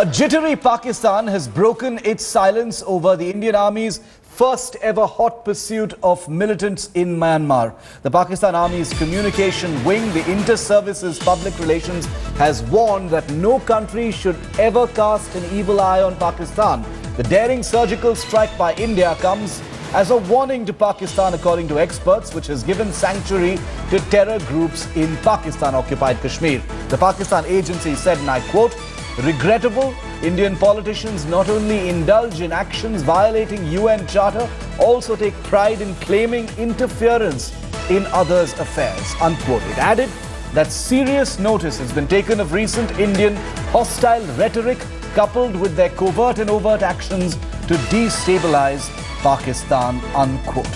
A jittery Pakistan has broken its silence over the Indian Army's first ever hot pursuit of militants in Myanmar. The Pakistan Army's communication wing, the Inter-Services Public Relations, has warned that no country should ever cast an evil eye on Pakistan. The daring surgical strike by India comes as a warning to Pakistan, according to experts, which has given sanctuary to terror groups in Pakistan-occupied Kashmir. The Pakistan agency said, and I quote, "Regrettable, Indian politicians not only indulge in actions violating UN Charter, also take pride in claiming interference in others' affairs," unquote. It added that serious notice has been taken of recent Indian hostile rhetoric coupled with their covert and overt actions to destabilize Pakistan, unquote.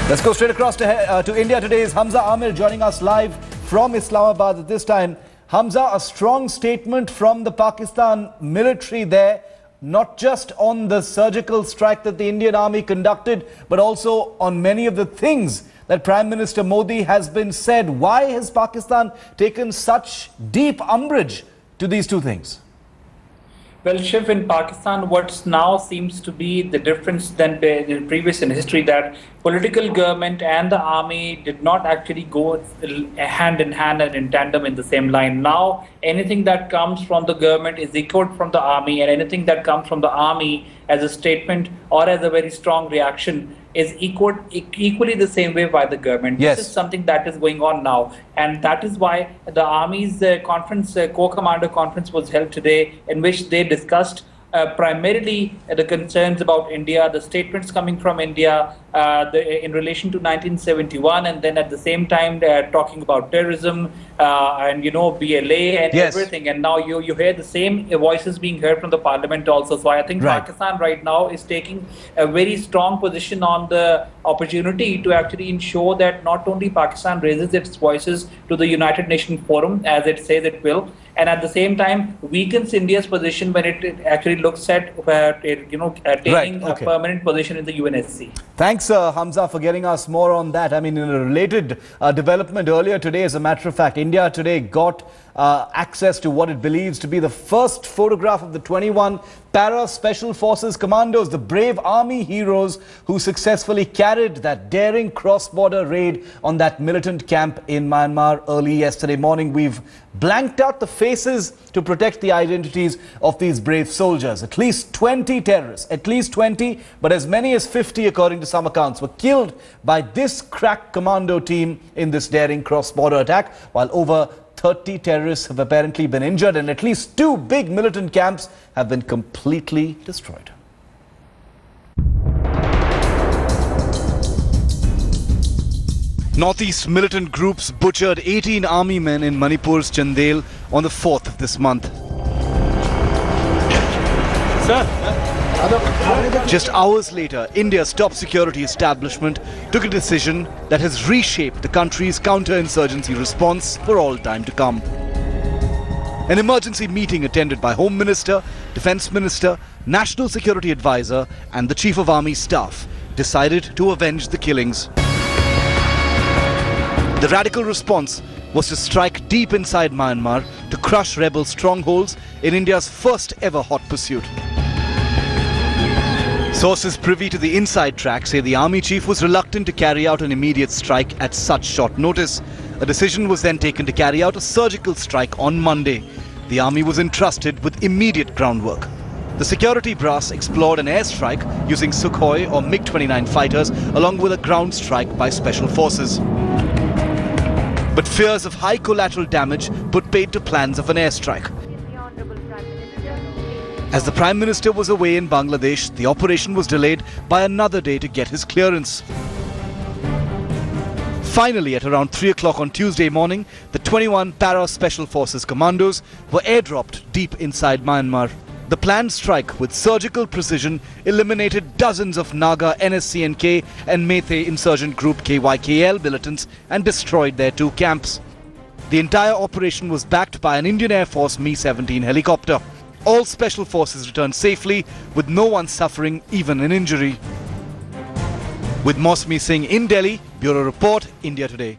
Let's go straight across to India. Today is Hamza Amir joining us live from Islamabad at this time. Hamza, a strong statement from the Pakistan military there, not just on the surgical strike that the Indian Army conducted, but also on many of the things that Prime Minister Modi has been said. Why has Pakistan taken such deep umbrage to these two things? Well, Shiv, in Pakistan, what now seems to be the difference than in previous in history, that political government and the army did not actually go hand in hand and in tandem in the same line. Now, anything that comes from the government is echoed from the army, and anything that comes from the army as a statement or as a very strong reaction is equally the same way by the government. Yes. This is something that is going on now, and that is why the Army's Corps Commander conference was held today, in which they discussed primarily the concerns about India, the statements coming from India in relation to 1971, and then at the same time talking about terrorism and BLA and yes, everything. And now you hear the same voices being heard from the parliament also. So I think Pakistan right now is taking a very strong position on the opportunity to actually ensure that not only Pakistan raises its voices to the United Nations Forum, as it says it will, and at the same time weakens India's position when it actually looks at taking a permanent position in the UNSC. Thanks, Hamza, for getting us more on that. I mean, in a related development earlier today, as a matter of fact, India today got access to what it believes to be the first photograph of the 21 Para Special Forces commandos, the brave army heroes who successfully carried that daring cross-border raid on that militant camp in Myanmar early yesterday morning. We've blanked out the faces to protect the identities of these brave soldiers. At least 20 terrorists, at least 20, but as many as 50, according to some accounts, were killed by this crack commando team in this daring cross-border attack, while over 30 terrorists have apparently been injured, and at least 2 big militant camps have been completely destroyed. Northeast militant groups butchered 18 army men in Manipur's Chandel on the 4th of this month. Just hours later, India's top security establishment took a decision that has reshaped the country's counter-insurgency response for all time to come. An emergency meeting attended by Home Minister, Defence Minister, National Security Advisor and the Chief of Army Staff decided to avenge the killings. The radical response was to strike deep inside Myanmar to crush rebel strongholds in India's first ever hot pursuit. Sources privy to the inside track say the army chief was reluctant to carry out an immediate strike at such short notice. A decision was then taken to carry out a surgical strike on Monday. The army was entrusted with immediate groundwork. The security brass explored an airstrike using Sukhoi or MiG-29 fighters, along with a ground strike by special forces. But fears of high collateral damage put paid to plans of an airstrike. As the Prime Minister was away in Bangladesh, the operation was delayed by another day to get his clearance. Finally, at around 3 o'clock on Tuesday morning, the 21 Para Special Forces commandos were airdropped deep inside Myanmar. The planned strike with surgical precision eliminated dozens of Naga, NSCNK and Meitei insurgent group KYKL militants and destroyed their 2 camps. The entire operation was backed by an Indian Air Force Mi-17 helicopter. All special forces returned safely, with no one suffering even an injury. With Mosmi Singh in Delhi, Bureau Report, India Today.